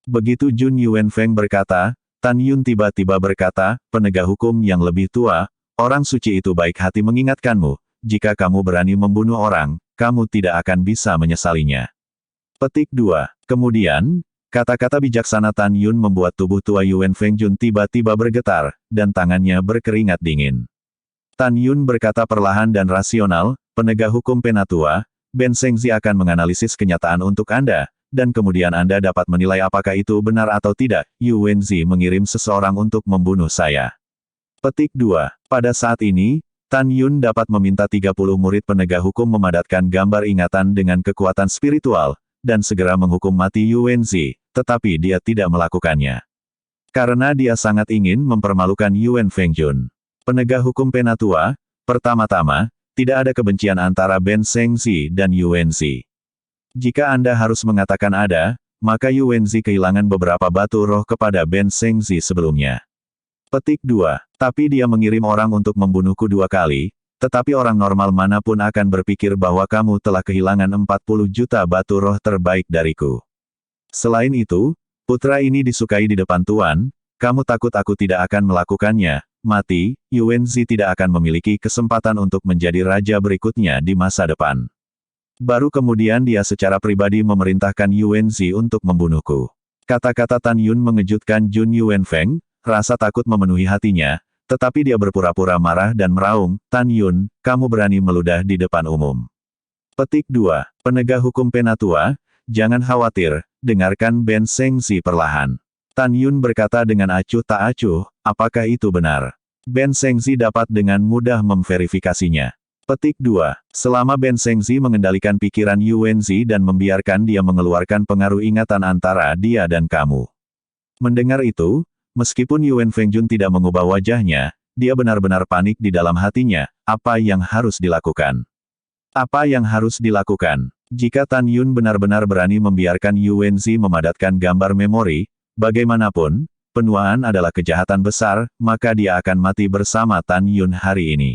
Begitu Jun Yuan Feng berkata, Tan Yun tiba-tiba berkata, penegak hukum yang lebih tua, orang suci itu baik hati mengingatkanmu, jika kamu berani membunuh orang, kamu tidak akan bisa menyesalinya. Petik 2. Kemudian, kata-kata bijaksana Tan Yun membuat tubuh tua Yuan Fengjun tiba-tiba bergetar, dan tangannya berkeringat dingin. Tan Yun berkata perlahan dan rasional, penegak hukum Penatua, Ben Sengzi akan menganalisis kenyataan untuk Anda, dan kemudian Anda dapat menilai apakah itu benar atau tidak, Yuan Zi mengirim seseorang untuk membunuh saya. Petik 2. Pada saat ini, Tan Yun dapat meminta 30 murid penegak hukum memadatkan gambar ingatan dengan kekuatan spiritual, dan segera menghukum mati Yuan Zi, tetapi dia tidak melakukannya. Karena dia sangat ingin mempermalukan Yuan Fengjun. Penegak hukum Penatua, pertama-tama, tidak ada kebencian antara Ben Shengzi dan Yuan Zi. Jika Anda harus mengatakan ada, maka Yuan Zi kehilangan beberapa batu roh kepada Ben Shengzi sebelumnya. Petik 2. Tapi dia mengirim orang untuk membunuhku 2 kali, tetapi orang normal manapun akan berpikir bahwa kamu telah kehilangan 40 juta batu roh terbaik dariku. Selain itu, putra ini disukai di depan Tuan, kamu takut aku tidak akan melakukannya, mati, Yuan Zi tidak akan memiliki kesempatan untuk menjadi raja berikutnya di masa depan. Baru kemudian dia secara pribadi memerintahkan Yuan Zi untuk membunuhku. Kata-kata Tan Yun mengejutkan Jun Yuanfeng, rasa takut memenuhi hatinya, tetapi dia berpura-pura marah dan meraung, Tan Yun, kamu berani meludah di depan umum. Petik 2. Penegak hukum Penatua, jangan khawatir, dengarkan Ben Shengzi perlahan. Tan Yun berkata dengan acuh tak acuh, apakah itu benar? Ben Shengzi dapat dengan mudah memverifikasinya. Petik 2. Selama Ben Shengzi mengendalikan pikiran Yuan Zi dan membiarkan dia mengeluarkan pengaruh ingatan antara dia dan kamu. Mendengar itu, meskipun Yuan Fengjun tidak mengubah wajahnya, dia benar-benar panik di dalam hatinya, apa yang harus dilakukan? Apa yang harus dilakukan? Jika Tan Yun benar-benar berani membiarkan Yuan Zi memadatkan gambar memori, bagaimanapun, penuaan adalah kejahatan besar, maka dia akan mati bersama Tan Yun hari ini.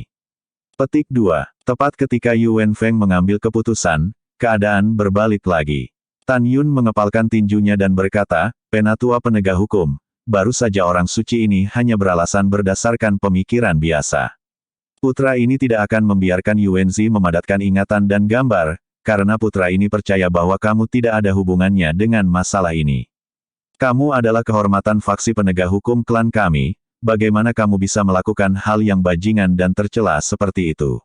Petik 2. Tepat ketika Yuan Feng mengambil keputusan, keadaan berbalik lagi. Tan Yun mengepalkan tinjunya dan berkata, Penatua penegak hukum, baru saja orang suci ini hanya beralasan berdasarkan pemikiran biasa. Putra ini tidak akan membiarkan Yuan Zi memadatkan ingatan dan gambar, karena putra ini percaya bahwa kamu tidak ada hubungannya dengan masalah ini. Kamu adalah kehormatan faksi penegak hukum klan kami, bagaimana kamu bisa melakukan hal yang bajingan dan tercela seperti itu?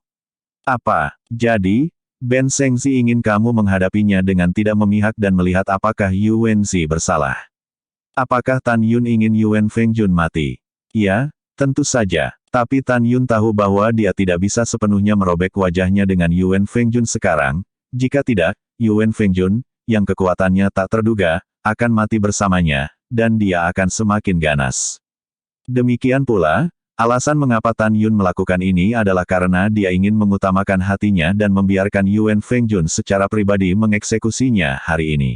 Apa? Jadi, Ben Shengzi ingin kamu menghadapinya dengan tidak memihak dan melihat apakah Yuan Zi bersalah. Apakah Tan Yun ingin Yuan Fengjun mati? Ya, tentu saja. Tapi Tan Yun tahu bahwa dia tidak bisa sepenuhnya merobek wajahnya dengan Yuan Fengjun sekarang. Jika tidak, Yuan Fengjun, yang kekuatannya tak terduga, akan mati bersamanya, dan dia akan semakin ganas. Demikian pula, alasan mengapa Tan Yun melakukan ini adalah karena dia ingin mengutamakan hatinya dan membiarkan Yuan Fengjun secara pribadi mengeksekusinya hari ini.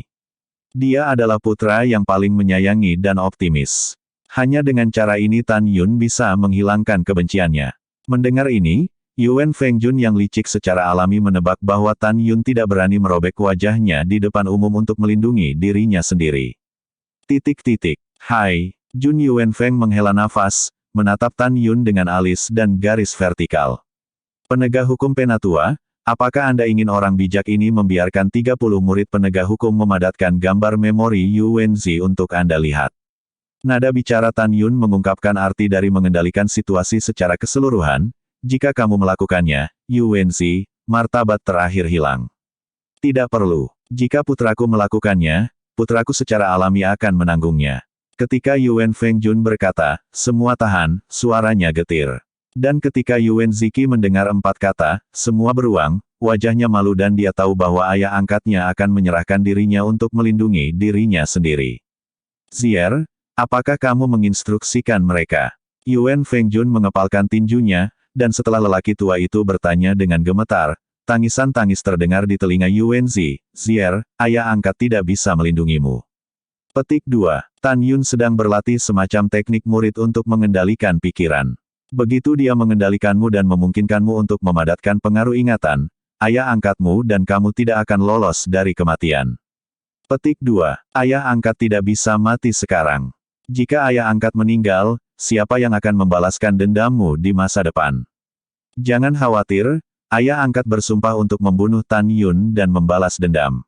Dia adalah putra yang paling menyayangi dan optimis. Hanya dengan cara ini Tan Yun bisa menghilangkan kebenciannya. Mendengar ini, Yuan Fengjun yang licik secara alami menebak bahwa Tan Yun tidak berani merobek wajahnya di depan umum untuk melindungi dirinya sendiri. Hai. Jun Yuanfeng menghela nafas, menatap Tan Yun dengan alis dan garis vertikal. Penegak hukum Penatua, apakah Anda ingin orang bijak ini membiarkan 30 murid penegak hukum memadatkan gambar memori Yuan Zi untuk Anda lihat? Nada bicara Tan Yun mengungkapkan arti dari mengendalikan situasi secara keseluruhan, jika kamu melakukannya, Yuan Zi, martabat terakhir hilang. Tidak perlu. Jika putraku melakukannya, putraku secara alami akan menanggungnya. Ketika Yuan Fengjun berkata, semua tahan, suaranya getir. Dan ketika Yuan Ziki mendengar 4 kata, semua beruang, wajahnya malu dan dia tahu bahwa ayah angkatnya akan menyerahkan dirinya untuk melindungi dirinya sendiri. Zier, apakah kamu menginstruksikan mereka? Yuan Fengjun mengepalkan tinjunya, dan setelah lelaki tua itu bertanya dengan gemetar, tangisan-tangis terdengar di telinga Yuan Zi, Zier, ayah angkat tidak bisa melindungimu. Petik 2. Tan Yun sedang berlatih semacam teknik murid untuk mengendalikan pikiran. Begitu dia mengendalikanmu dan memungkinkanmu untuk memadatkan pengaruh ingatan, ayah angkatmu dan kamu tidak akan lolos dari kematian. Petik 2. Ayah angkat tidak bisa mati sekarang. Jika ayah angkat meninggal, siapa yang akan membalaskan dendammu di masa depan? Jangan khawatir, ayah angkat bersumpah untuk membunuh Tan Yun dan membalas dendam.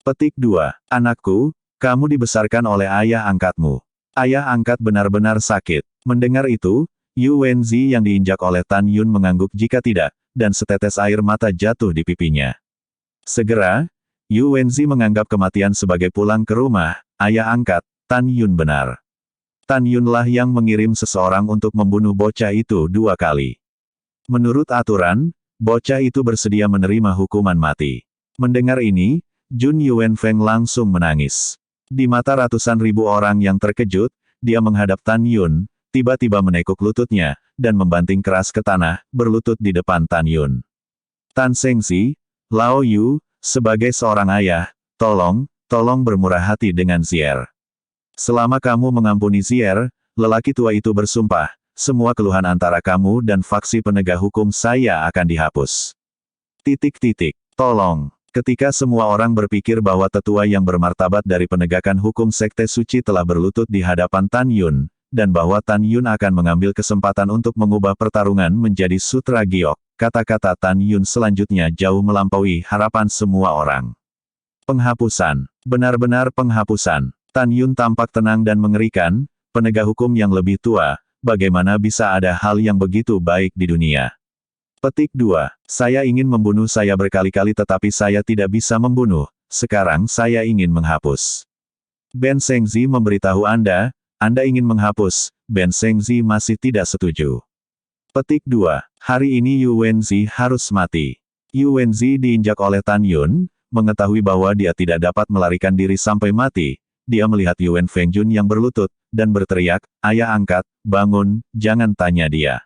Petik 2. Anakku, kamu dibesarkan oleh ayah angkatmu. Ayah angkat benar-benar sakit. Mendengar itu, Yuan Zi yang diinjak oleh Tan Yun mengangguk jika tidak, dan setetes air mata jatuh di pipinya. Segera, Yuan Zi menganggap kematian sebagai pulang ke rumah, ayah angkat, Tan Yun benar. Tan Yunlah yang mengirim seseorang untuk membunuh bocah itu 2 kali. Menurut aturan, bocah itu bersedia menerima hukuman mati. Mendengar ini, Jun Yuanfeng langsung menangis. Di mata ratusan ribu orang yang terkejut, dia menghadap Tan Yun, tiba-tiba menekuk lututnya, dan membanting keras ke tanah, berlutut di depan Tan Yun. Tan Zhengzi, Lao Yu, sebagai seorang ayah, tolong bermurah hati dengan Zier. Selama kamu mengampuni Zier, lelaki tua itu bersumpah, semua keluhan antara kamu dan faksi penegak hukum saya akan dihapus. Tolong. Ketika semua orang berpikir bahwa tetua yang bermartabat dari penegakan hukum Sekte Suci telah berlutut di hadapan Tan Yun, dan bahwa Tan Yun akan mengambil kesempatan untuk mengubah pertarungan menjadi sutra giok, kata-kata Tan Yun selanjutnya jauh melampaui harapan semua orang. Penghapusan. Benar-benar penghapusan. Tan Yun tampak tenang dan mengerikan, penegak hukum yang lebih tua, bagaimana bisa ada hal yang begitu baik di dunia? Petik 2. Saya ingin membunuh saya berkali-kali tetapi saya tidak bisa membunuh, sekarang saya ingin menghapus. Ben Zhengzi memberitahu Anda ingin menghapus, Ben Zhengzi masih tidak setuju. Petik 2. Hari ini Yu Wenzi harus mati. Yu Wenzi diinjak oleh Tan Yun, mengetahui bahwa dia tidak dapat melarikan diri sampai mati. Dia melihat Yuan Fengjun yang berlutut, dan berteriak, "Ayah angkat, bangun, jangan tanya dia."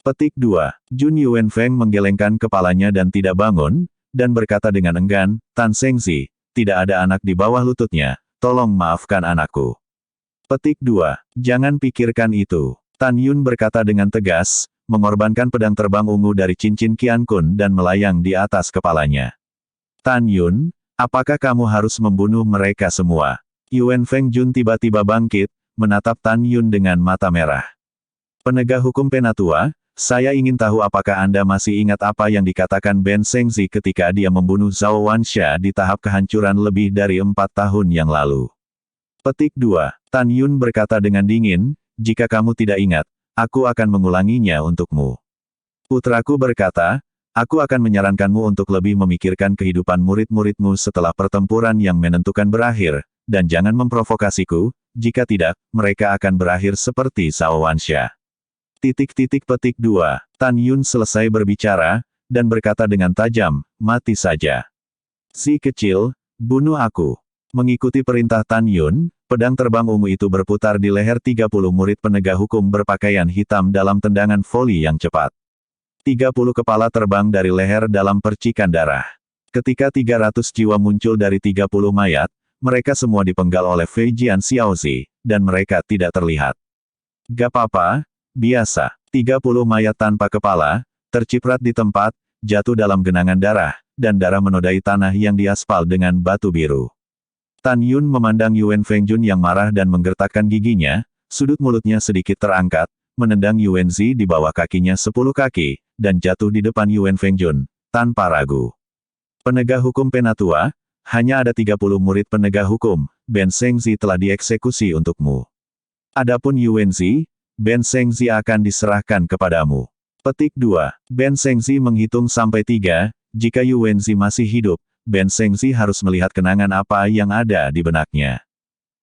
Petik 2. Jun Yuan Feng menggelengkan kepalanya dan tidak bangun, dan berkata dengan enggan, "Tan Zhengzi, tidak ada anak di bawah lututnya, tolong maafkan anakku." Petik 2. Jangan pikirkan itu. Tan Yun berkata dengan tegas, mengorbankan pedang terbang ungu dari cincin Qian Kun dan melayang di atas kepalanya. Tan Yun, apakah kamu harus membunuh mereka semua? Yuan Fengjun tiba-tiba bangkit, menatap Tan Yun dengan mata merah. Penegak hukum Penatua, saya ingin tahu apakah Anda masih ingat apa yang dikatakan Ben Zhengzi ketika dia membunuh Zhao Wansha di tahap kehancuran lebih dari 4 tahun yang lalu. Petik 2. Tan Yun berkata dengan dingin, jika kamu tidak ingat, aku akan mengulanginya untukmu. Putraku berkata, aku akan menyarankanmu untuk lebih memikirkan kehidupan murid-muridmu setelah pertempuran yang menentukan berakhir, dan jangan memprovokasiku, jika tidak, mereka akan berakhir seperti Zhao Wansha. Petik 2. Tan Yun selesai berbicara, dan berkata dengan tajam, mati saja. Si kecil, bunuh aku. Mengikuti perintah Tan Yun, pedang terbang ungu itu berputar di leher 30 murid penegak hukum berpakaian hitam dalam tendangan voli yang cepat. 30 kepala terbang dari leher dalam percikan darah. Ketika 300 jiwa muncul dari 30 mayat, mereka semua dipenggal oleh Fei Jian Xiaozi, dan mereka tidak terlihat. Gak apa-apa, biasa. 30 mayat tanpa kepala, terciprat di tempat, jatuh dalam genangan darah, dan darah menodai tanah yang diaspal dengan batu biru. Tan Yun memandang Yuan Fengjun yang marah dan menggertakkan giginya, sudut mulutnya sedikit terangkat, menendang Yuanzi di bawah kakinya 10 kaki, dan jatuh di depan Yuan Fengjun, tanpa ragu. Penegak hukum Penatua, hanya ada 30 murid penegak hukum, Ben Zhengzi telah dieksekusi untukmu. Adapun Yuanzi, Ben Zhengzi akan diserahkan kepadamu. Petik 2. Ben Zhengzi menghitung sampai 3, jika Yuanzi masih hidup, Ben Zhengzi harus melihat kenangan apa yang ada di benaknya.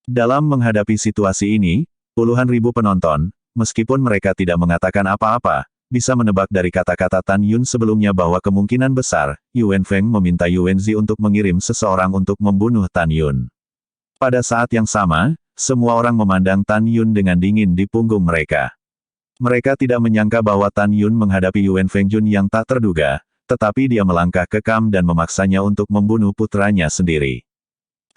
Dalam menghadapi situasi ini, puluhan ribu penonton, meskipun mereka tidak mengatakan apa-apa, bisa menebak dari kata-kata Tan Yun sebelumnya bahwa kemungkinan besar, Yuan Feng meminta Yuanzi untuk mengirim seseorang untuk membunuh Tan Yun. Pada saat yang sama, semua orang memandang Tan Yun dengan dingin di punggung mereka. Mereka tidak menyangka bahwa Tan Yun menghadapi Yuan Fengjun yang tak terduga, tetapi dia melangkah ke Kam dan memaksanya untuk membunuh putranya sendiri.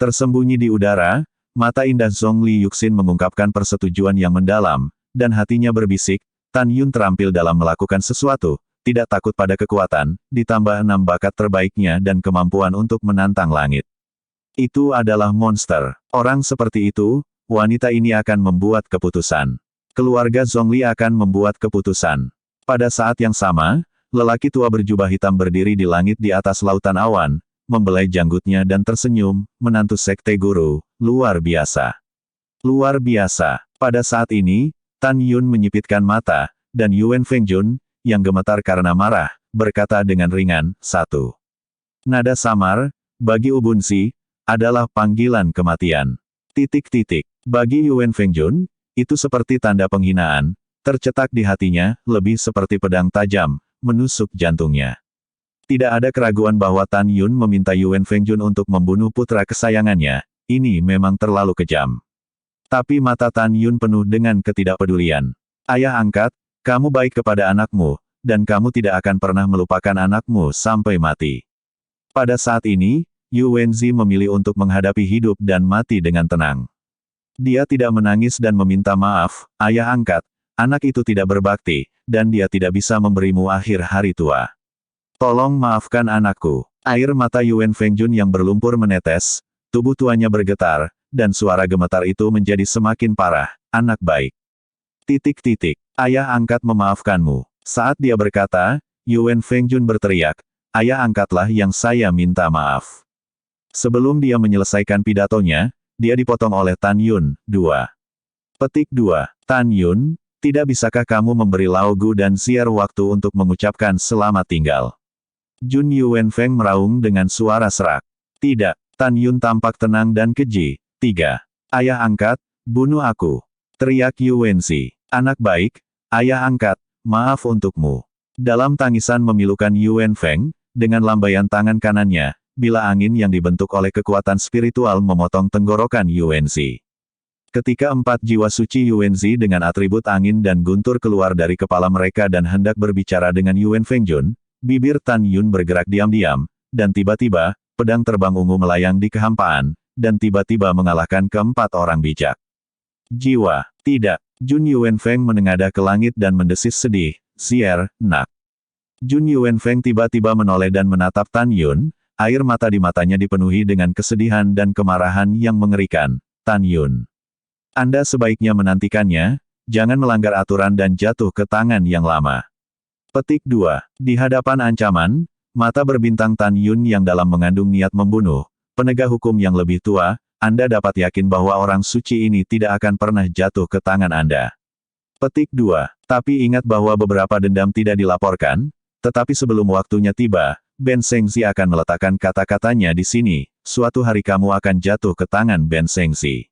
Tersembunyi di udara, mata indah Zhongli Yuxin mengungkapkan persetujuan yang mendalam, dan hatinya berbisik, Tan Yun terampil dalam melakukan sesuatu, tidak takut pada kekuatan, ditambah 6 bakat terbaiknya dan kemampuan untuk menantang langit. Itu adalah monster. Orang seperti itu, wanita ini akan membuat keputusan. Keluarga Zhongli akan membuat keputusan. Pada saat yang sama, lelaki tua berjubah hitam berdiri di langit di atas lautan awan, membelai janggutnya dan tersenyum, menantu sekte guru, luar biasa. Luar biasa. Pada saat ini, Tan Yun menyipitkan mata, dan Yuan Fengjun, yang gemetar karena marah, berkata dengan ringan, "1." Nada samar, bagi Ubunsi, adalah panggilan kematian. Bagi Yuan Fengjun, itu seperti tanda penghinaan, tercetak di hatinya, lebih seperti pedang tajam, menusuk jantungnya. Tidak ada keraguan bahwa Tan Yun meminta Yuan Fengjun untuk membunuh putra kesayangannya, ini memang terlalu kejam. Tapi mata Tan Yun penuh dengan ketidakpedulian. Ayah angkat, kamu baik kepada anakmu, dan kamu tidak akan pernah melupakan anakmu sampai mati. Pada saat ini, Yu Wenzi memilih untuk menghadapi hidup dan mati dengan tenang. Dia tidak menangis dan meminta maaf, ayah angkat, anak itu tidak berbakti, dan dia tidak bisa memberimu akhir hari tua. Tolong maafkan anakku. Air mata Yuan Fengjun yang berlumpur menetes, tubuh tuanya bergetar, dan suara gemetar itu menjadi semakin parah, anak baik. Ayah angkat memaafkanmu. Saat dia berkata, Yuan Fengjun berteriak, ayah angkatlah yang saya minta maaf. Sebelum dia menyelesaikan pidatonya, dia dipotong oleh Tan Yun. 2. Tan Yun, tidak bisakah kamu memberi Lao Gu dan Xier waktu untuk mengucapkan selamat tinggal? Jun Yuan Feng meraung dengan suara serak. Tidak, Tan Yun tampak tenang dan keji. 3. Ayah angkat, bunuh aku. Teriak Yu Wenzi. Anak baik, ayah angkat, maaf untukmu. Dalam tangisan memilukan Yuan Feng, dengan lambaian tangan kanannya, bila angin yang dibentuk oleh kekuatan spiritual memotong tenggorokan Yu Wenzi. Ketika 4 jiwa suci Yu Wenzi dengan atribut angin dan guntur keluar dari kepala mereka dan hendak berbicara dengan Yuan Fengjun, bibir Tan Yun bergerak diam-diam, dan tiba-tiba, pedang terbang ungu melayang di kehampaan, dan tiba-tiba mengalahkan keempat orang bijak. Jiwa, tidak. Jun Yuan Feng menengadah ke langit dan mendesis sedih, Xier, nak. Jun Yuan Feng tiba-tiba menoleh dan menatap Tan Yun, air mata di matanya dipenuhi dengan kesedihan dan kemarahan yang mengerikan. Tan Yun, Anda sebaiknya menantikannya, jangan melanggar aturan dan jatuh ke tangan yang lama. 2. Di hadapan ancaman, mata berbintang Tan Yun yang dalam mengandung niat membunuh, penegak hukum yang lebih tua, Anda dapat yakin bahwa orang suci ini tidak akan pernah jatuh ke tangan Anda. 2. Tapi ingat bahwa beberapa dendam tidak dilaporkan, tetapi sebelum waktunya tiba, Ben Shengxi akan meletakkan kata-katanya di sini, suatu hari kamu akan jatuh ke tangan Ben Shengxi.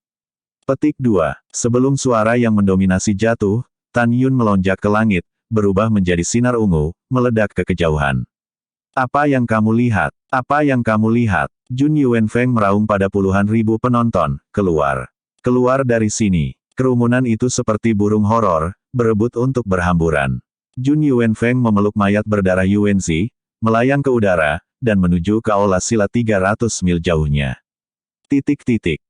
2. Sebelum suara yang mendominasi jatuh, Tan Yun melonjak ke langit, berubah menjadi sinar ungu, meledak ke kejauhan. Apa yang kamu lihat? Apa yang kamu lihat? Jun Yuan Feng meraung pada puluhan ribu penonton, keluar. Keluar dari sini. Kerumunan itu seperti burung horor, berebut untuk berhamburan. Jun Yuan Feng memeluk mayat berdarah Yu Wenzi, melayang ke udara, dan menuju ke aula silat 300 mil jauhnya.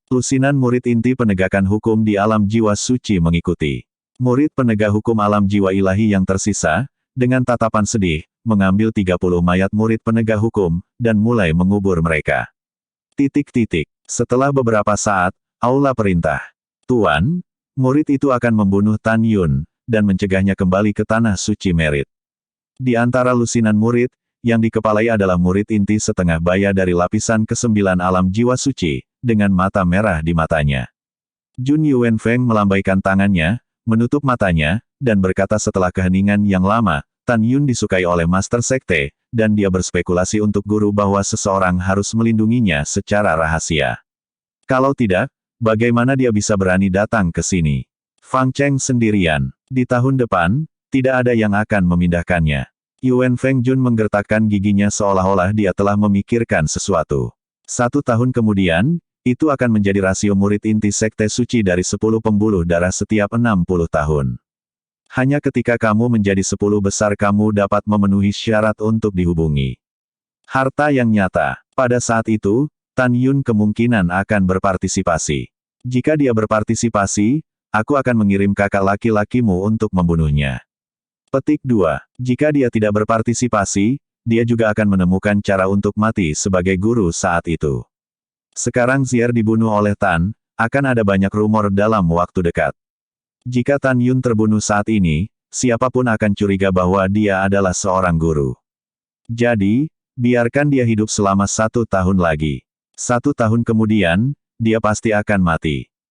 Lusinan murid inti penegakan hukum di alam jiwa suci mengikuti. Murid penegak hukum alam jiwa ilahi yang tersisa, dengan tatapan sedih, mengambil 30 mayat murid penegak hukum, dan mulai mengubur mereka. Setelah beberapa saat, aula perintah. Tuan, murid itu akan membunuh Tan Yun, dan mencegahnya kembali ke tanah suci Merit. Di antara lusinan murid, yang dikepalai adalah murid inti setengah baya dari lapisan ke-9 alam jiwa suci, dengan mata merah di matanya. Jun Yuan Feng melambaikan tangannya, menutup matanya, dan berkata setelah keheningan yang lama, Tan Yun disukai oleh Master Sekte, dan dia berspekulasi untuk guru bahwa seseorang harus melindunginya secara rahasia. Kalau tidak, bagaimana dia bisa berani datang ke sini? Fang Cheng sendirian. Di tahun depan, tidak ada yang akan memindahkannya. Yuan Fengjun menggertakkan giginya seolah-olah dia telah memikirkan sesuatu. 1 tahun kemudian, itu akan menjadi rasio murid inti Sekte Suci dari 10 pembuluh darah setiap 60 tahun. Hanya ketika kamu menjadi 10 besar kamu dapat memenuhi syarat untuk dihubungi. Harta yang nyata. Pada saat itu, Tan Yun kemungkinan akan berpartisipasi. Jika dia berpartisipasi, aku akan mengirim kakak laki-lakimu untuk membunuhnya. 2. Jika dia tidak berpartisipasi, dia juga akan menemukan cara untuk mati sebagai guru saat itu. Sekarang Xier dibunuh oleh Tan, akan ada banyak rumor dalam waktu dekat. Jika Tan Yun terbunuh saat ini, siapapun akan curiga bahwa dia adalah seorang guru. Jadi, biarkan dia hidup selama 1 tahun lagi. 1 tahun kemudian, dia pasti akan mati.